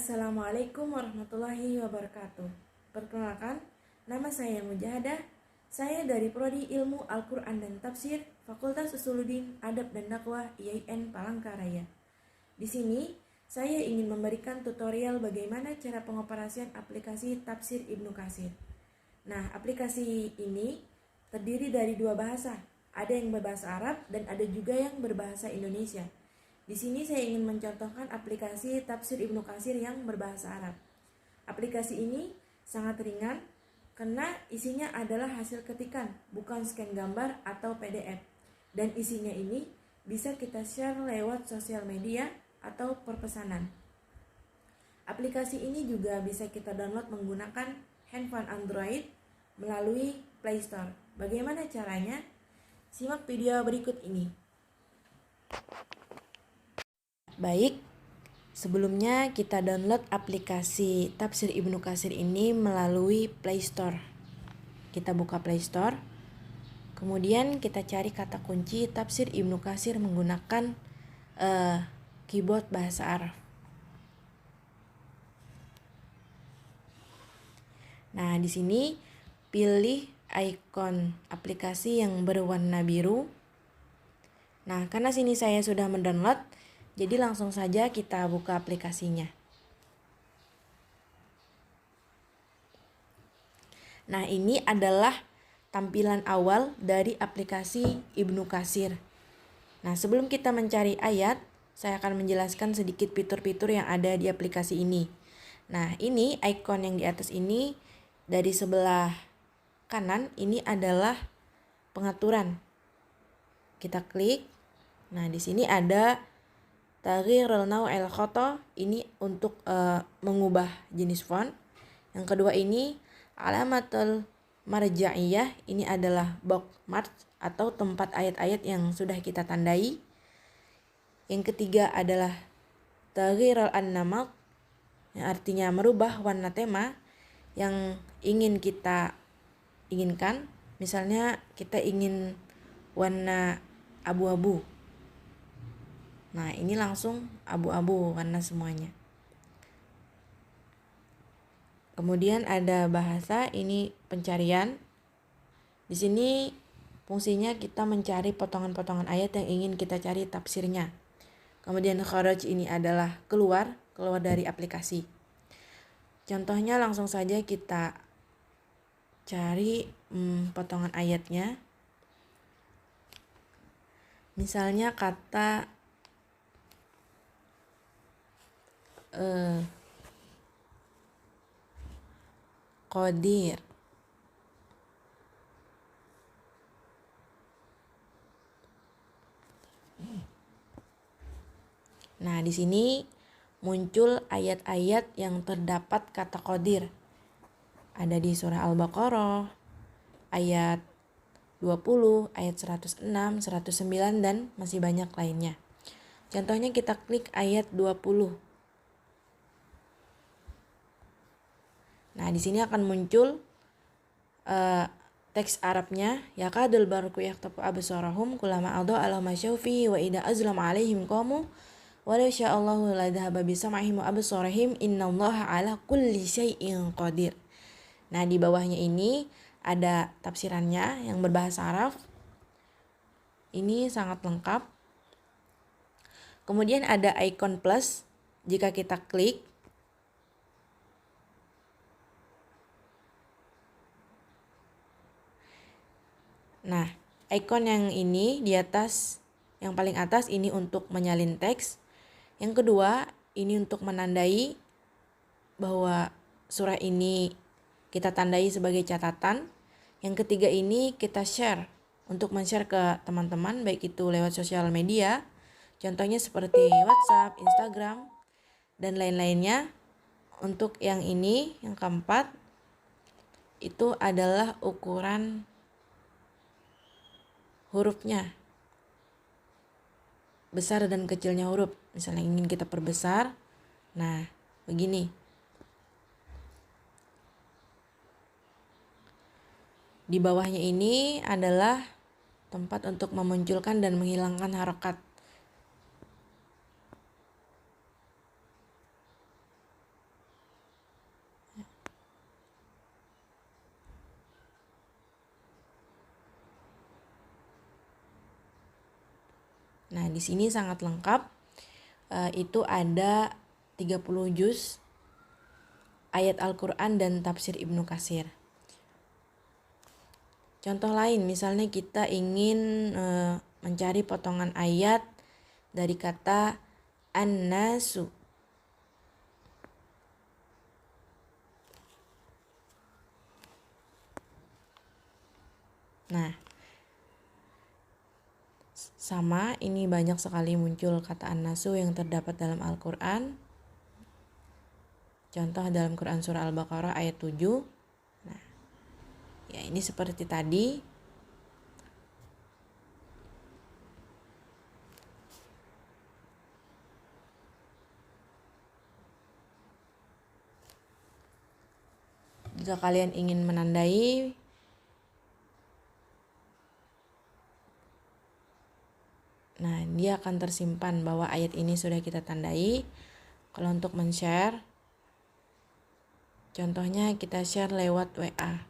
Assalamualaikum warahmatullahi wabarakatuh. Perkenalkan, nama saya Mujahadah. Saya dari Prodi Ilmu Al-Quran dan Tafsir, Fakultas Usuluddin, Adab dan Dakwah IAIN Palangkaraya. Di sini, saya ingin memberikan tutorial bagaimana cara pengoperasian aplikasi Tafsir Ibnu Katsir. Nah, aplikasi ini terdiri dari dua bahasa. Ada yang berbahasa Arab dan ada juga yang berbahasa Indonesia. Di sini saya ingin mencontohkan aplikasi Tafsir Ibnu Katsir yang berbahasa Arab. Aplikasi ini sangat ringan karena isinya adalah hasil ketikan, bukan scan gambar atau PDF. Dan isinya ini bisa kita share lewat sosial media atau perpesanan. Aplikasi ini juga bisa kita download menggunakan handphone Android melalui Play Store. Bagaimana caranya? Simak video berikut ini. Baik, sebelumnya kita download aplikasi Tafsir Ibnu Katsir ini melalui Play Store. Kita buka Play Store, kemudian kita cari kata kunci Tafsir Ibnu Katsir menggunakan keyboard bahasa Arab. Nah, di sini pilih ikon aplikasi yang berwarna biru. Nah, karena sini saya sudah mendownload, jadi langsung saja kita buka aplikasinya. Nah, ini adalah tampilan awal dari aplikasi Ibnu Katsir. Nah, sebelum kita mencari ayat, saya akan menjelaskan sedikit fitur-fitur yang ada di aplikasi ini. Nah, ini ikon yang di atas ini dari sebelah kanan ini adalah pengaturan. Kita klik. Nah, di sini ada Taghyirul Naw'il Khoto, ini untuk mengubah jenis font. Yang kedua ini Alamatul Marja'iyah, ini adalah bookmark atau tempat ayat-ayat yang sudah kita tandai. Yang ketiga adalah Taghyirul An-Namaq, yang artinya merubah warna tema yang ingin kita inginkan. Misalnya kita ingin warna abu-abu. Nah, ini langsung abu-abu warna semuanya. Kemudian ada bahasa, ini pencarian. Di sini fungsinya kita mencari potongan-potongan ayat yang ingin kita cari tafsirnya. Kemudian kharaj ini adalah keluar dari aplikasi. Contohnya langsung saja kita cari potongan ayatnya. Misalnya kata Qadir. Nah, di sini muncul ayat-ayat yang terdapat kata Qadir. Ada di surah Al-Baqarah ayat 20, ayat 106, 109 dan masih banyak lainnya. Contohnya kita klik ayat 20. Nah, di sini akan muncul teks Arabnya, yaqadul barqu yaqtafu absarahum kullama adha ala masyaufi wa idza azlama alaihim qamu wa law sya'allahu la dhahaba bi sam'ihim wa absarihim innallaha ala kulli syai'in qadir. Nah, di bawahnya ini ada tafsirannya yang berbahasa Arab. Ini sangat lengkap. Kemudian ada ikon plus. Jika kita klik, nah, ikon yang ini di atas, yang paling atas ini untuk menyalin teks. Yang kedua, ini untuk menandai bahwa surah ini kita tandai sebagai catatan. Yang ketiga ini kita share untuk men-share ke teman-teman, baik itu lewat sosial media, contohnya seperti WhatsApp, Instagram, dan lain-lainnya. Untuk yang ini, yang keempat, itu adalah ukuran hurufnya, besar dan kecilnya huruf. Misalnya ingin kita perbesar, nah begini. Di bawahnya ini adalah tempat untuk memunculkan dan menghilangkan harokat. Nah, di sini sangat lengkap. Itu ada 30 juz ayat Al-Quran dan tafsir Ibnu Katsir. Contoh lain, misalnya kita ingin mencari potongan ayat dari kata an-nasu. Nah, sama, ini banyak sekali muncul kata an-nasu yang terdapat dalam Al-Quran. Contoh dalam Quran surah Al-Baqarah ayat 7. Nah, ya ini seperti tadi. Jika kalian ingin menandai, nah dia akan tersimpan bahwa ayat ini sudah kita tandai. Kalau untuk men-share, contohnya kita share lewat WA.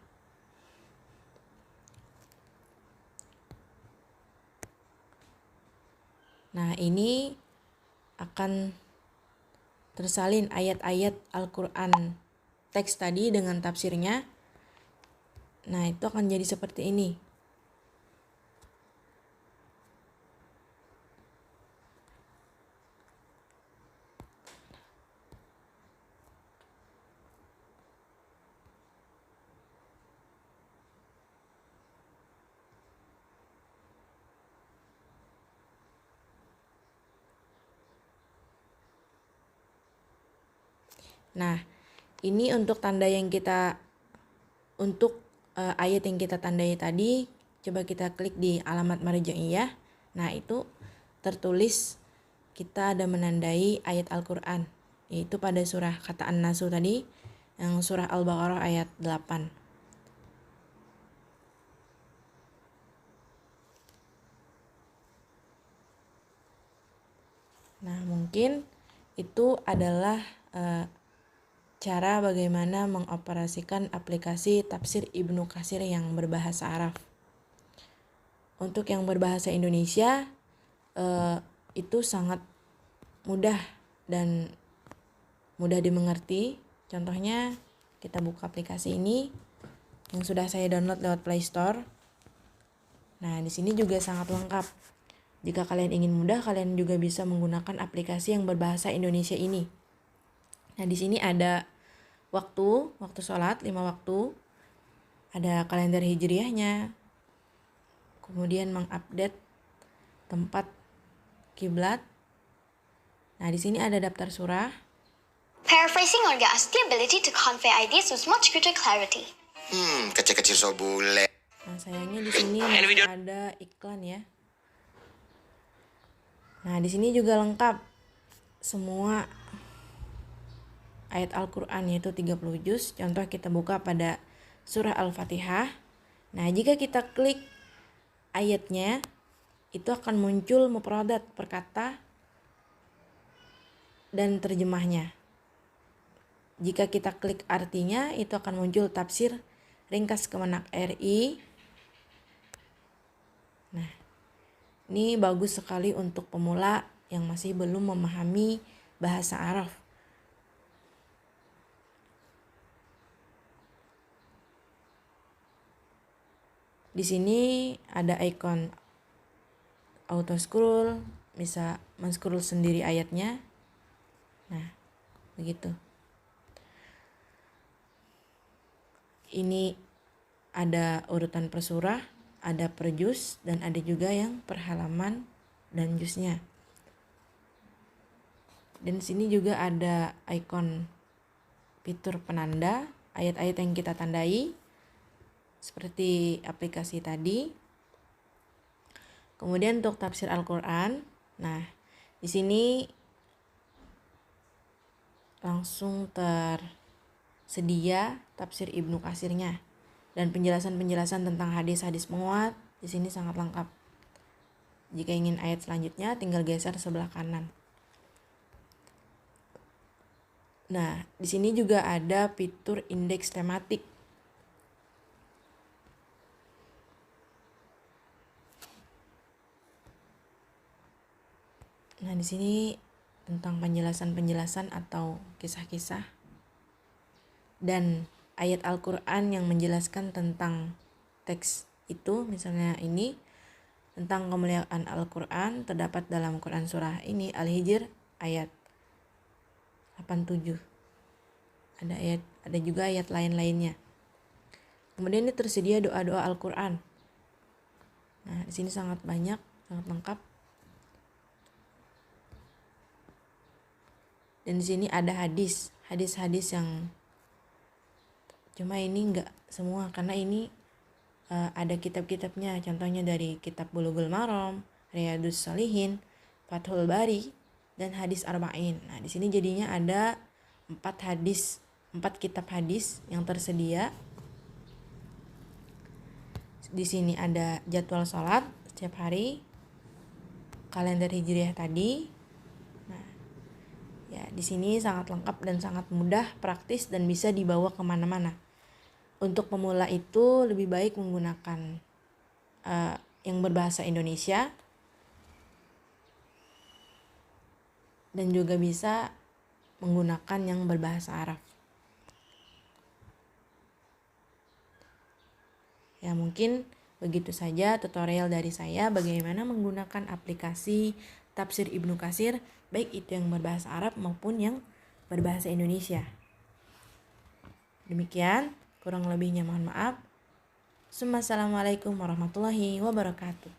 Nah, ini akan tersalin ayat-ayat Al-Quran teks tadi dengan tafsirnya. Nah, itu akan jadi seperti ini. Nah, ini untuk tanda yang kita ayat yang kita tandai tadi, coba kita klik di alamat marja'iyah. Nah, itu tertulis kita ada menandai ayat Al-Quran, yaitu pada surah kata An-Nasu tadi, yang surah Al-Baqarah ayat 8. Nah, mungkin itu adalah cara bagaimana mengoperasikan aplikasi tafsir Ibnu Katsir yang berbahasa Arab. Untuk yang berbahasa Indonesia, itu sangat mudah dan mudah dimengerti. Contohnya, kita buka aplikasi ini yang sudah saya download lewat Play Store. Nah, di sini juga sangat lengkap. Jika kalian ingin mudah, kalian juga bisa menggunakan aplikasi yang berbahasa Indonesia ini. Nah, di sini ada waktu sholat 5 waktu, ada kalender hijriahnya, kemudian mengupdate tempat kiblat. Nah, di sini ada daftar surah. Paraphrasing orgasm, the ability to convey ideas with much greater clarity. Kecil-kecil so bule. Nah, sayangnya di sini masih ada iklan ya. Nah, di sini juga lengkap semua ayat Al-Quran, yaitu 30 juz. Contoh kita buka pada surah Al-Fatihah. Nah, jika kita klik ayatnya, itu akan muncul mufradat per kata dan terjemahnya. Jika kita klik artinya, itu akan muncul tafsir ringkas Kemenak RI. Nah, ini bagus sekali untuk pemula yang masih belum memahami bahasa Arab. Di sini ada ikon auto scroll, bisa men-scroll sendiri ayatnya. Nah, begitu. Ini ada urutan per surah, ada per juz, dan ada juga yang per halaman dan juznya. Dan sini juga ada ikon fitur penanda ayat-ayat yang kita tandai seperti aplikasi tadi. Kemudian untuk tafsir Al-Quran, nah di sini langsung tersedia tafsir Ibnu Katsirnya dan penjelasan-penjelasan tentang hadis-hadis penguat di sini sangat lengkap. Jika ingin ayat selanjutnya, tinggal geser sebelah kanan. Nah, di sini juga ada fitur indeks tematik. Nah, di sini tentang penjelasan-penjelasan atau kisah-kisah dan ayat Al-Quran yang menjelaskan tentang teks itu. Misalnya ini tentang kemuliaan Al-Quran terdapat dalam Quran surah ini Al-Hijr ayat 87. Ada juga ayat lain-lainnya. Kemudian ini tersedia doa-doa Al-Quran. Nah, di sini sangat banyak, sangat lengkap. Dan di sini ada hadis-hadis yang cuma ini enggak semua karena ini ada kitab-kitabnya. Contohnya dari kitab Bulughul Maram, Riyadhus Shalihin, Fathul Bari, dan hadis Arba'in. Nah, di sini jadinya ada 4 kitab hadis yang tersedia. Di sini ada jadwal sholat setiap hari, kalender hijriah tadi. Nah, ya di sini sangat lengkap dan sangat mudah, praktis, dan bisa dibawa kemana-mana. Untuk pemula itu lebih baik menggunakan yang berbahasa Indonesia dan juga bisa menggunakan yang berbahasa Arab. Ya, mungkin begitu saja tutorial dari saya bagaimana menggunakan aplikasi Tafsir Ibnu Katsir, baik itu yang berbahasa Arab maupun yang berbahasa Indonesia. Demikian, kurang lebihnya mohon maaf. Assalamualaikum warahmatullahi wabarakatuh.